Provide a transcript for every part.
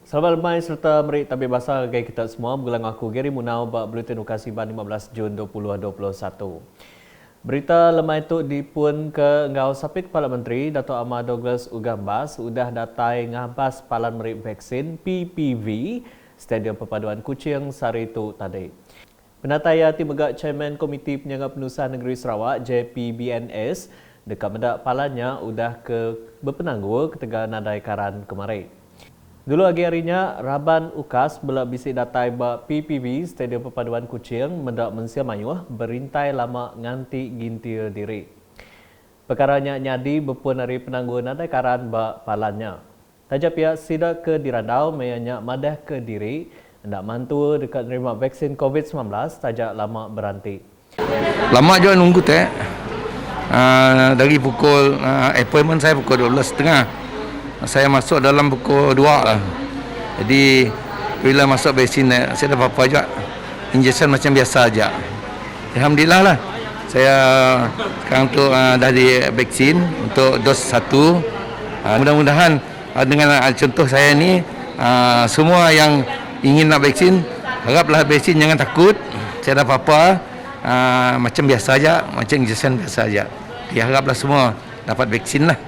Selamat lemai serta merik tabir basah gaya kita semua. Bergulang aku Gary Munau bak Bulletin Ukasi Ban 15 Jun 2021. Berita lemai itu dipun ke ngau sapit Kepala Menteri Dato' Ahmad Douglas Ugambas sudah datai ngabas palan merik vaksin PPV Stadium Perpaduan Kuching sari itu tadi. Penataya Timegak Chairman Komiti Penjaga Penurusan Negeri Sarawak JPBNS dekat medak palannya sudah ke berpenanggur ketika nadai karan kemarin. Dulu lagi harinya, Raban Ukas belak bisik datai bak PPV Stadium Perpaduan Kuching mendak mensia mayuh berintai lama nganti gintir diri. Perkaranya nyadi berpun hari penangguh nadai karan bak palannya. Tajap pihak sidak ke dirandau mayanya madah ke diri hendak mantu dekat nerima vaksin COVID-19 tajak lama beranti. Lama je nunggu teh. Dari pukul appointment saya pukul 12.30. Saya masuk dalam pukul 2 lah. Jadi bila masuk vaksin saya dah apa-apa je. Injection macam biasa aja. Alhamdulillah lah. Saya sekarang tu dah di vaksin untuk dos 1. Mudah-mudahan dengan contoh saya ni semua yang ingin nak vaksin haraplah vaksin, jangan takut. Saya dah apa-apa macam biasa aja, macam injection biasa aja. Ya, haraplah semua dapat vaksin lah.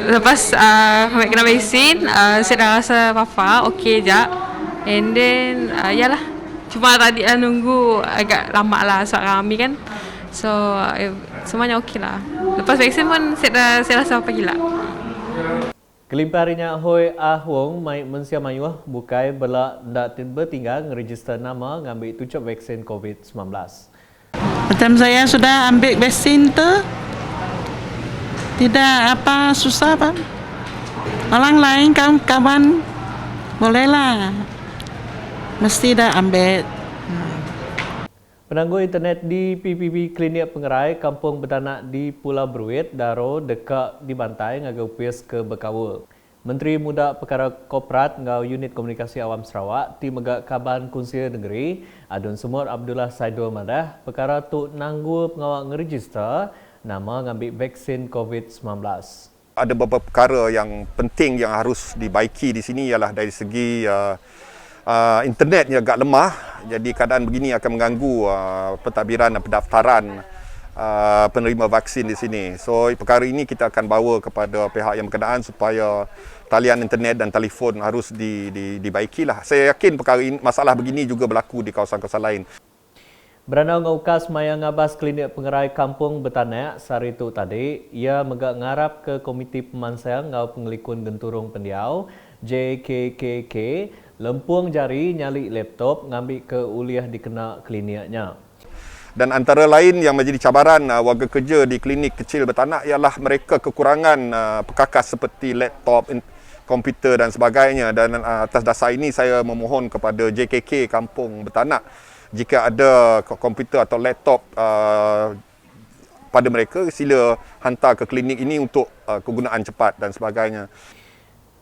Lepas kami kena vaksin, saya dah rasa apa-apa, okey je. And then, yalah. Cuma tadi nunggu agak lama lah sebab kami kan. So, semuanya okey lah. Lepas vaksin pun saya rasa apa gila. Kelimpah harinya Hoi Ahwong mai mensia mayuh bukai belak ndak bertinggal ngeregister nama ngambil tujuh vaksin COVID-19. Macam saya sudah ambil vaksin tu, tidak apa susah pak. Orang lain kawan bolehlah, mesti dah ambil. Penangguh internet di PPV Klinik Pengerai Kampung Betanak di Pulau Bruit, Daro dekat dibantai ngagau upis ke Bekawul. Menteri Muda Perkara Korporat ngau Unit Komunikasi Awam Sarawak, Timegak Kaban Kunsia Negeri, Adun Sumur Abdullah Saidul Madah, perkara tu nanggu pengawal ngeregister nama ngambil vaksin COVID-19. Ada beberapa perkara yang penting yang harus dibaiki di sini ialah dari segi internetnya agak lemah. Jadi keadaan begini akan mengganggu pentadbiran dan pendaftaran penerima vaksin di sini. So perkara ini kita akan bawa kepada pihak yang berkenaan supaya talian internet dan telefon harus dibaikilah. Saya yakin perkara ini, masalah begini juga berlaku di kawasan-kawasan lain. Beranau ngaukas maya ngabas Klinik Pengerai Kampung Betanak sari itu tadi, ia megak ngarap ke Komiti Pemansang ngau Pengelikun Genturung Pendiau JKKK lempuang jari nyali laptop ngambil ke uliah dikena kliniknya. Dan antara lain yang menjadi cabaran warga kerja di klinik kecil Betanak ialah mereka kekurangan perkakas seperti laptop, komputer dan sebagainya. Dan atas dasar ini saya memohon kepada JKK Kampung Betanak, jika ada komputer atau laptop pada mereka, sila hantar ke klinik ini untuk kegunaan cepat dan sebagainya.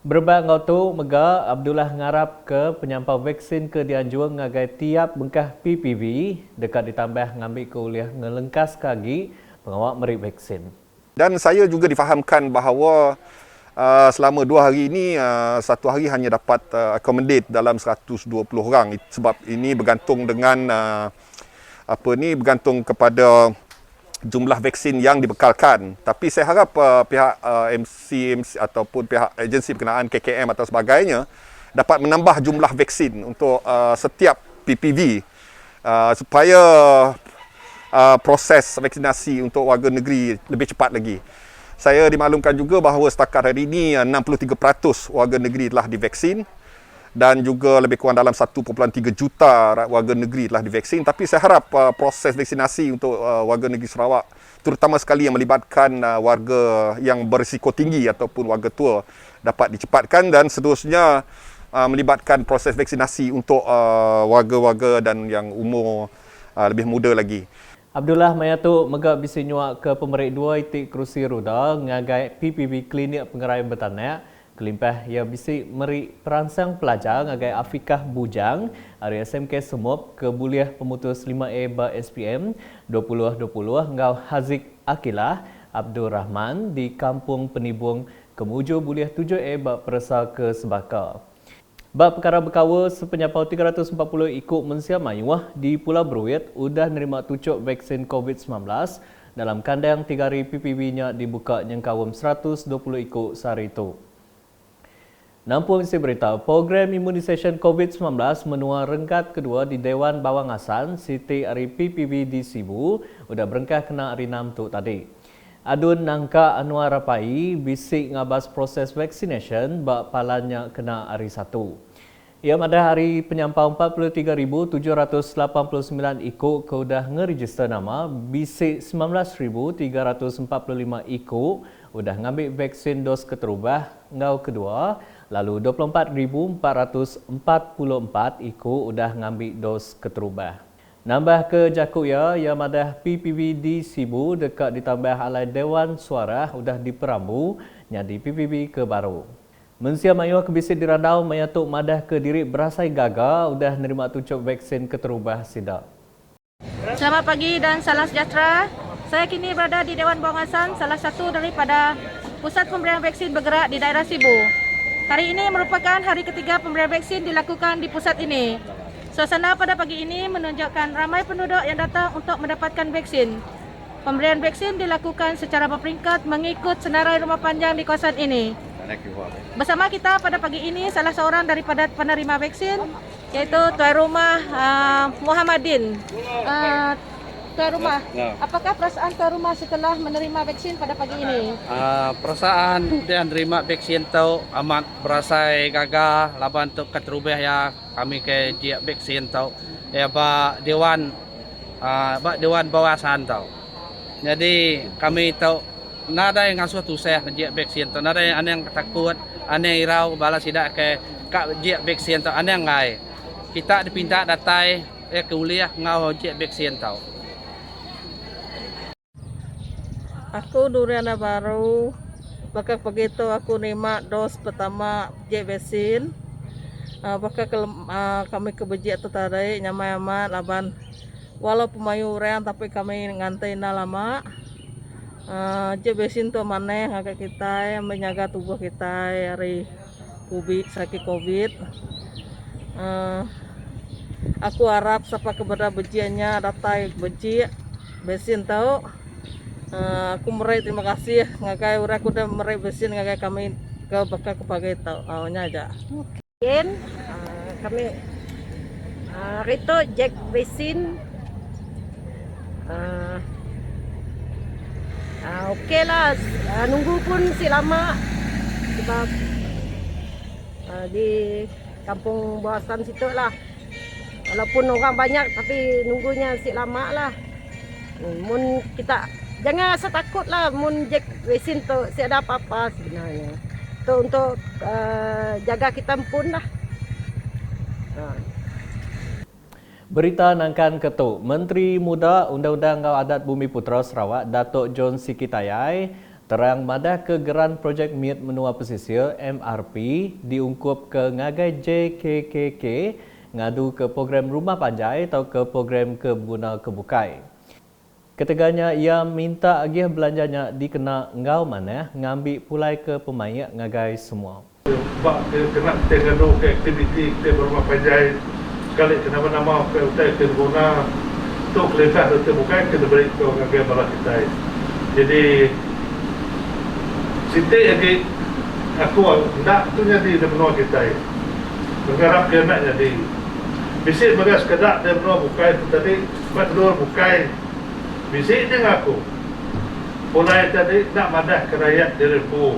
Berbak ngau tu, Mega Abdullah ngarap ke penyampau vaksin ke dianjur ngagai tiap bengkah PPV dekat ditambah ngambil ke uliah ngelengkas kaki pengawak merik vaksin. Dan saya juga difahamkan bahawa selama 2 hari ini, satu hari hanya dapat accommodate dalam 120 orang. Sebab ini bergantung dengan bergantung kepada jumlah vaksin yang dibekalkan. Tapi saya harap pihak MC ataupun pihak agensi berkenaan KKM atau sebagainya dapat menambah jumlah vaksin untuk setiap PPV supaya proses vaksinasi untuk warga negeri lebih cepat lagi. Saya dimaklumkan juga bahawa setakat hari ini 63% warga negeri telah divaksin dan juga lebih kurang dalam 1.3 juta warga negeri telah divaksin. Tapi saya harap proses vaksinasi untuk warga negeri Sarawak, terutama sekali yang melibatkan warga yang berisiko tinggi ataupun warga tua, dapat dicepatkan dan seterusnya melibatkan proses vaksinasi untuk warga-warga dan yang umur lebih muda lagi. Abdullah Mayatu megak bisi nyuak ke pemerik 2 itik kerusi roda ngagai PPV Klinik Pengerai Betanak. Kelimpah ia bisi meri perangsang pelajar ngagai Afikah Bujang hari SMK Semup ke buliah pemutus 5A ba SPM 2020 ngau Haziq Akilah Abdul Rahman di Kampung Penibung kemuju buliah 7A ba Peresa ke Sebaka. Bab perkara berkawa sepenyapau 340 ikut Mensia Mayuah di Pulau Bruit udah nerima tucuk vaksin COVID-19 dalam kandang 3 hari PPB-nya dibuka yang kawam 120 ikut sehari itu. Nampung isi berita, program imunisasi COVID-19 menua rengkat kedua di Dewan Bawang Asan Siti Hari PPB di Sibu udah berengkah kena hari 6 tu tadi. Adun Nangka Anwar Rapai bisik ngabas proses vaksinasi bak palanya kena hari 1. Ia pada hari penyampau 43,789 ikut keudah ngeregister nama, bisik 19,345 ikut udah ngambil vaksin dos keterubah ngau kedua, lalu 24,444 ikut udah ngambil dos keterubah. Nambah ke Jakuya, yang madah PPB di Sibu dekat ditambah alai Dewan Suara udah diperambu nyadi PPB ke baru. Mensia Mayuah kebisit dirandau meyatuk madah ke diri berasai gagal udah nerima tucuk vaksin keterubah sidak. Selamat pagi dan salam sejahtera. Saya kini berada di Dewan Bawang Asan, salah satu daripada pusat pemberian vaksin bergerak di daerah Sibu. Hari ini merupakan hari ketiga pemberian vaksin dilakukan di pusat ini. Suasana pada pagi ini menunjukkan ramai penduduk yang datang untuk mendapatkan vaksin. Pemberian vaksin dilakukan secara berperingkat mengikut senarai rumah panjang di kawasan ini. Bersama kita pada pagi ini salah seorang daripada penerima vaksin, iaitu Tuan Rumah Muhammadin. Tuan Rumah, apakah perasaan Tuan Rumah setelah menerima vaksin pada pagi ini? Perasaan dia menerima vaksin tu amat berasai gagah laban untuk keterubah ya kami ke dia vaksin tu ya ba dewan bawasan tu. Jadi kami tu nada yang ngasuh tu saya dia vaksin tu, nada yang aneh takut, aneh irau balas tidak ke kak dia vaksin tu aneh ngai. Kita dipinta datai ke kuliah ngau dia vaksin tu. Aku Duriana baru, maka begitu aku nerima dos pertama vaksin. Maka kami kebejiak tu tadi nyamai amat laban walaupun mayuran tapi kami ngantai lama. Vaksin tu mana agak kita yang menjaga tubuh kita dari sakit COVID. Aku harap siapa kepada bejiannya datai beji vaksin tahu. Aku merai terima kasih ngagai orang aku dah merai vaksin ngagai kami ke bakal kepagai tahu aja. Mungkin kami itu Jack vaksin okey lah, nunggu pun si lama sebab di kampung Bawasan situ lah walaupun orang banyak tapi nunggunya si lama lah. Mun kita jangan rasa takut lah, mun Jack vaksin tu si ada apa-apa sebenarnya. Tu untuk jaga kita pun lah. Berita nangkan ketuk Menteri Muda Undang-Undang Ngau Adat Bumi Putra Sarawak Datuk John Sikitayai terang madah ke geran projek Miet Menua Pesisir MRP diungkup ke ngagai JKKK ngadu ke program Rumah Panjai atau ke program Kebuna Kebukai. Ketiganya ia minta agih belanjanya dikena ngau mana ngambil pulai ke pemain ngagai semua. Sebab dia kena kita ngadu ke aktiviti kita Rumah Panjai sekali nama-nama ke utai ke guna tu kelihatan tu bukan kita beri ke ngagai bala kita. Jadi Siti lagi aku nak tu jadi dia menua kita. Mengharap dia nak jadi. Bisik bagas kedak dia menua bukai tadi buat dua bukai. Bisik dia aku. Mulai tadi nak madah ke rakyat dari Pu.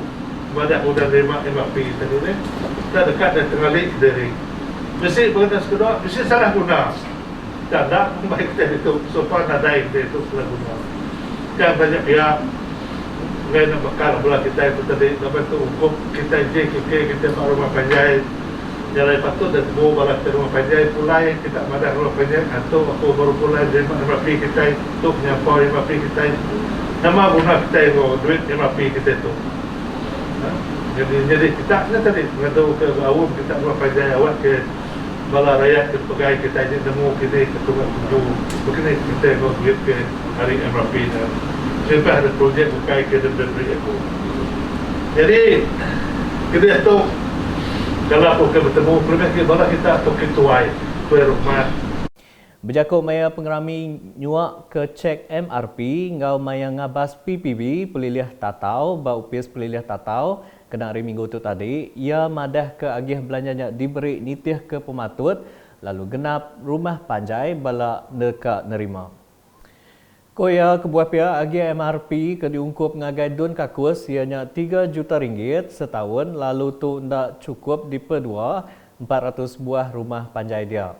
Madah udah terima MRP tadi ni. Kita dekat dan teralik dari. Bisik berkata sekedar, bisik salah guna. Tak ada baik kita itu sopan ada itu salah guna. Jangan banyak pihak. Ngayon na bakal bola kita itu tadi dapat tu hukum kita JKK kita Rumah Panjai jalan patut dan mau balas Rumah Panjai pulai kita madah Rumah Panjai atau aku baru pulai dari MRP kita itu menyampau MRP kita nama guna kita itu duit MRP kita itu. Jadi kita tadi mengadu ke awam kita Rumah Panjai awak ke bala rakyat ke pegawai kita ini nemu kita ketua tuju begini kita mau duit ke hari MRP dan sampai ada projek bukai ke beri aku. Jadi kita tu Kalau aku ke bertemu lebih ke bala kita atau ke tuai ke rumah. Berjakut maya pengerami nyuak ke cek MRP ngau maya ngabas PPB pelilih tatau ba upis pelilih tatau kena hari minggu tu tadi ia madah ke agih belanjanya diberi nitih ke pematut lalu genap rumah panjai bala neka nerima. Koya kebuah pihak agih MRP ke diungkup ngagai dun kakus ianya 3 juta ringgit setahun lalu tu ndak cukup dipedua 400 buah rumah panjai dia.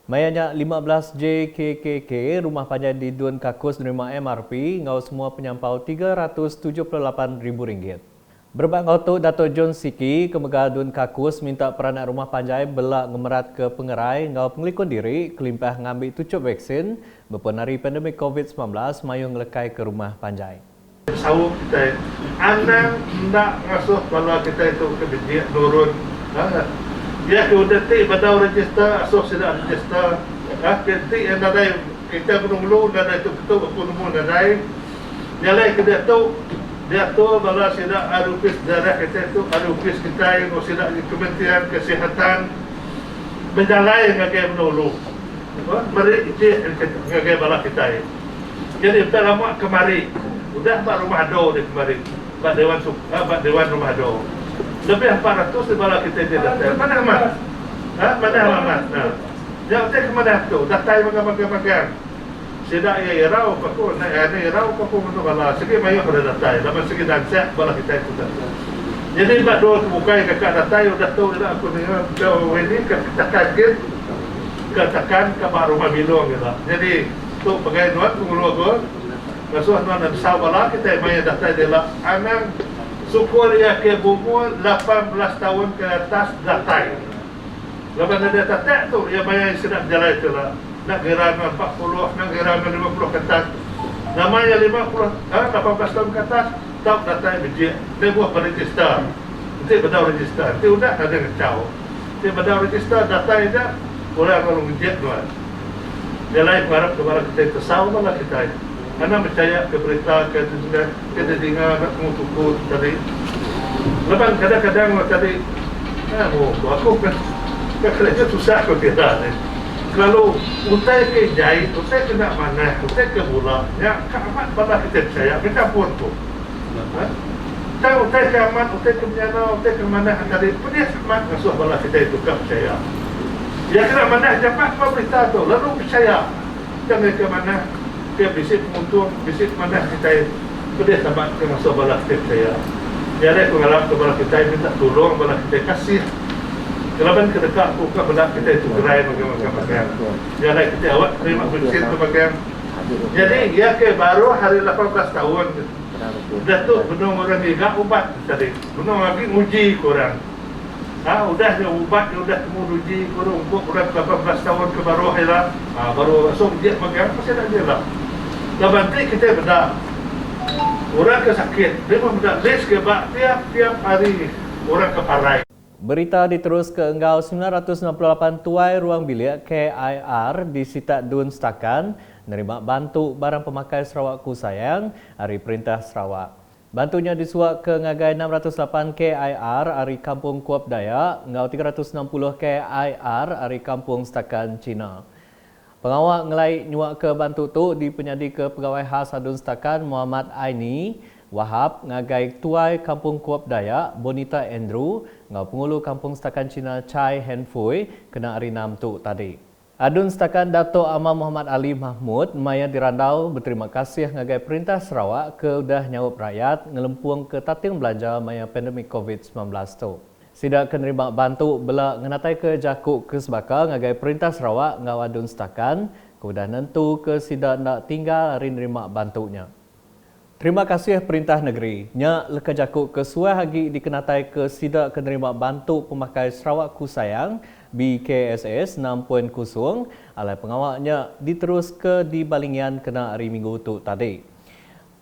Mayanya 15 JKKK rumah panjai di Dun Kakus menerima MRP ngau semua penyampau RM378,000. Berbak ngau tu Dato' John Siki Kemegah Dun Kakus minta peranak rumah panjai belak ngemerat ke pengerai ngau pengelikun diri kelimpah ngambil tucup vaksin berpenari pandemik COVID-19 mayung lekai ke rumah panjai. Sawuk kita anak nak ngasuh kalau kita itu kebijiak turun. Ya, kita ti badau register, asal sudah register. Kita yang nadai kita menunggu nadai itu betul aku nemu nadai. Nyalai kita tu dia tu bala sudah arupis darah kita itu arupis kita yang sudah di Kementerian Kesihatan menjalai ngagai menulu. Mari itu ngagai bala kita. Jadi kita lama kemari, udah Pak Rumah Do di kemari, Pak Dewan Rumah Do. Lebih 400 di bala kita dia datang. Mana amat? Mana alamat? Jangan cek kemana tu. Datang magang-magang. Sida ia irau paku, ini irau paku menurut bala. Segi mayu pada datang. Lama segi dansak bala kita itu datang. Jadi Mbak Dua kebukai kakak datang. Udah tahu dah aku ni jauh ini kita kaget. Katakan ke Pak Rumah Bilong gitu. Jadi tu bagai nuat pengulu aku. Masuh nuat dan sawala kita mayu datang dia anak. Syukur ia ke bumur 18 tahun ke atas datang. Lepas dia datang tu, ia bayar sedap jalan itu lah. Nak gerangan 40, nak gerangan 50 ke atas. Namanya 18 tahun ke atas, tak datang bijak. Dia buat berregister. Nanti bedau register. Nanti udah ada ngecau. Nanti bedau register, datang aja. Orang kalau bijak tuan. Dia lain harap kepada kita itu. Sama lah kita. Anak percaya ke berita, ke dengar, nak mengutuk tadi. Lepas kadang-kadang tadi, aku kerja susah aku kira. Kalau utai ke jahit, utai ke nak mana, utai ke bola, ya amat pada kita percaya, kita pun tu. Tahu utai ke amat, utai ke menyana, utai ke mana tadi, dia amat ngasuh bala kita itu tak percaya. Ya kena mana dapat berita tu, lalu percaya. Jangan ke mana. Dia bisik penguntung, bisik mana kita pedih sama ke masa bala kita percaya. Jadi aku ngarap ke bala kita minta tolong, bala kita kasih. Kelaban ke dekat aku ke bala kita itu gerai magang-magang. Jadi kita awak terima vaksin ke magang. Jadi ya ke baru hari 18 tahun. Dah tu benar orang ni gak ubat tadi. Benar lagi uji korang. Udah dia ubat, dia udah temu uji korang untuk orang 18 tahun ke baru hari lah. Baru asal dia magang masih ada dia lah. Lepas tu kita benda orang ke sakit, dia pun benda les ke bak tiap hari orang ke parai. Berita diterus ke enggau 968 tuai ruang bilik KIR di Sitat Dun Setakan nerima bantu barang pemakai Sarawakku Sayang hari Perintah Sarawak. Bantunya disuak ke ngagai 608 KIR hari Kampung Kuop Dayak, enggau 360 KIR hari Kampung Setakan Cina. Pengawal ngelai nyuak ke bantu tu di penyadi ke Pegawai Khas Adun Setakan Muhammad Aini Wahab ngagai tuai Kampung Kuop Dayak Bonita Andrew ngau pengulu Kampung Setakan Cina Chai Henfui kena hari 6 tu tadi. Adun Setakan Dato' Amam Muhammad Ali Mahmud maya dirandau berterima kasih ngagai Perintah Sarawak ke udah nyawab rakyat ngelempung ke tating belanja maya pandemik COVID-19 tu. Sidak kenerima bantu bela ngenatai ke jakuk ke sebaka ngagai Perintah Sarawak ngau Adun Setakan kemudah nentu ke sidak nak tinggal hari nerima bantunya. Terima kasih Perintah Negeri. Nya leka jakuk ke suai hagi dikenatai ke sidak kenerima bantu pemakai Sarawakku Sayang BKSS 6.0 alai pengawalnya diterus ke di Balingian kena hari Minggu tu tadi.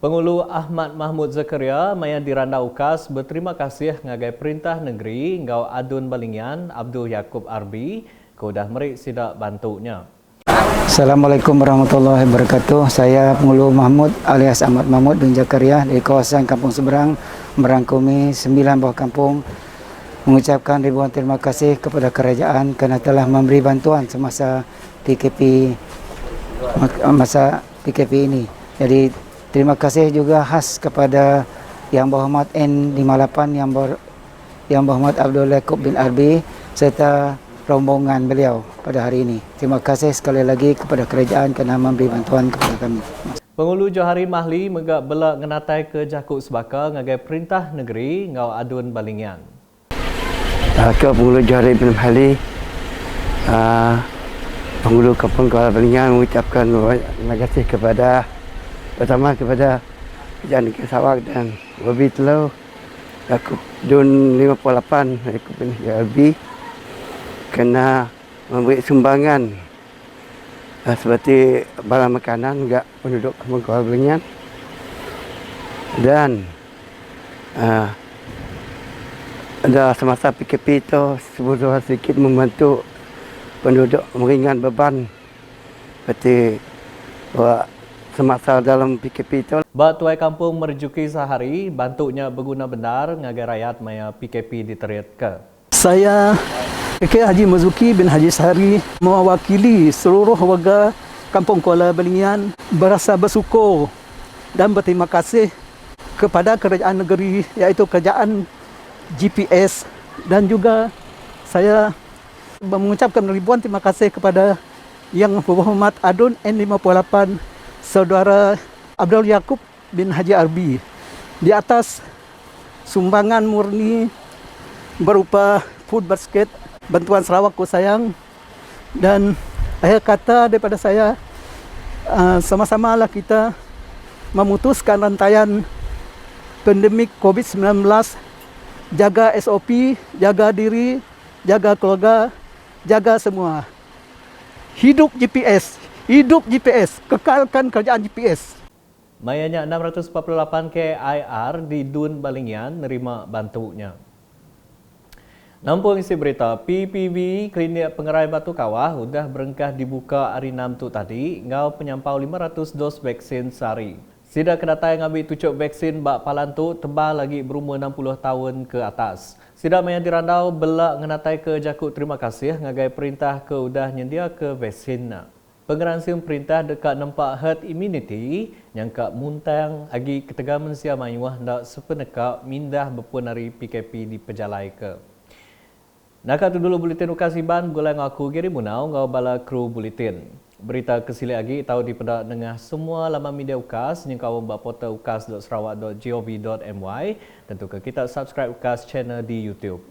Pengulu Ahmad Mahmud Zakaria maya diranda ukas berterima kasih ngagai Perintah Negeri ngau Adun Balingian Abdul Yaakob Arbi ke udah merik sidak bantunya. Assalamualaikum warahmatullahi wabarakatuh. Saya Pengulu Mahmud alias Ahmad Mahmud Dun Zakaria dari kawasan Kampung Seberang merangkumi 9 buah kampung mengucapkan ribuan terima kasih kepada kerajaan kerana telah memberi bantuan semasa PKP ini. Jadi terima kasih juga khas kepada Yang Berhormat N58 Yang Berhormat Abdul Yaakob bin Arbi serta rombongan beliau pada hari ini. Terima kasih sekali lagi kepada kerajaan kerana memberi bantuan kepada kami. Pengulu Johari Mahli megak belak ngenatai ke Jakuk Sebaka ngagai perintah negeri ngau adun balingian. Ke Pengulu Johari bin Mahli, Pengulu Kampung Kuala Balingan mengucapkan terima kasih pertama kepada Kerajaan Negeri Sarawak dan Wabi Telau Yaakob Dun 58 Yaakob bin Arbi kena memberi sumbangan seperti barang makanan dekat penduduk Kampung Kuala Balingan dan ada semasa PKP itu sebuah sedikit membantu penduduk meringan beban seperti semasa dalam PKP itu. Bak tuai kampung merjuki sehari bantuknya berguna benar ngagai rakyat maya PKP diterima ke. Saya Kakek Haji Mazuki bin Haji Sehari mewakili seluruh warga Kampung Kuala Balingan berasa bersyukur dan berterima kasih kepada kerajaan negeri iaitu kerajaan GPS dan juga saya mengucapkan ribuan terima kasih kepada Yang Berhormat Adun N58 Saudara Abdul Yaakob bin Haji Arbi di atas sumbangan murni berupa food basket bantuan Sarawak Ku Sayang dan akhir kata daripada saya sama-samalah kita memutuskan rantaian pandemik COVID-19, jaga SOP, jaga diri, jaga keluarga, jaga semua. Hidup GPS, kekalkan kerajaan GPS. Mayanya 648 KIR di Dun Balingian nerima bantunya. Nampung isi berita, PPV Klinik Pengerai Batu Kawah sudah berengkah dibuka hari 6 tu tadi ngau penyampau 500 dos vaksin sehari. Sida kedatai ngambil tucuk vaksin bak palantu tebal lagi berumur 60 tahun ke atas. Sida maya dirandau belak ngenatai ke Jakuk terima kasih ngagai perintah ke udah nyendia ke vaksin. Pengeransim perintah dekat nampak herd immunity yang kak muntang agi ketegaman sia mayuah ndak sepenekak mindah berpunari PKP di pejalai ke. Nak tu dulu buletin ukasiban gulai ngaku Giri Munau ngau bala kru buletin. Berita kesili lagi tahu di pedak dengan semua laman media UKAS yang kau buat portal ukas.sarawak.gov.my dan tu kita subscribe UKAS channel di YouTube.